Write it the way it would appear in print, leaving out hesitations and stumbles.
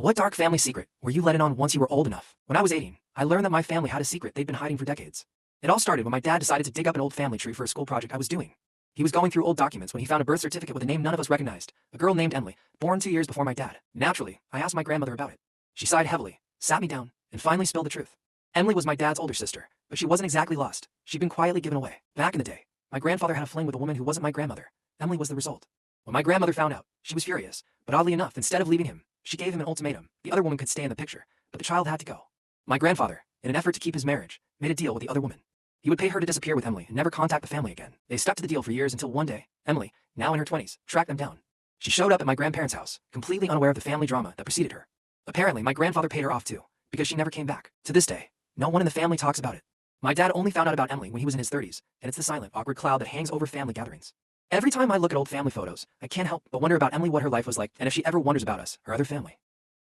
What dark family secret were you let in on once you were old enough? When I was 18, I learned that my family had a secret they'd been hiding for decades. It all started when my dad decided to dig up an old family tree for a school project I was doing. He was going through old documents when he found a birth certificate with a name none of us recognized, a girl named Emily, born 2 years before my dad. Naturally, I asked my grandmother about it. She sighed heavily, sat me down, and finally spilled the truth. Emily was my dad's older sister, but she wasn't exactly lost. She'd been quietly given away. Back in the day, my grandfather had a fling with a woman who wasn't my grandmother. Emily was the result. When my grandmother found out, she was furious, but oddly enough, instead of leaving him, she gave him an ultimatum. The other woman could stay in the picture, but the child had to go. My grandfather, in an effort to keep his marriage, made a deal with the other woman. He would pay her to disappear with Emily and never contact the family again. They stuck to the deal for years until one day, Emily, now in her 20s, tracked them down. She showed up at my grandparents' house, completely unaware of the family drama that preceded her. Apparently, my grandfather paid her off too, because she never came back. To this day, no one in the family talks about it. My dad only found out about Emily when he was in his 30s, and it's the silent, awkward cloud that hangs over family gatherings. Every time I look at old family photos, I can't help but wonder about Emily, what her life was like, and if she ever wonders about us, her other family.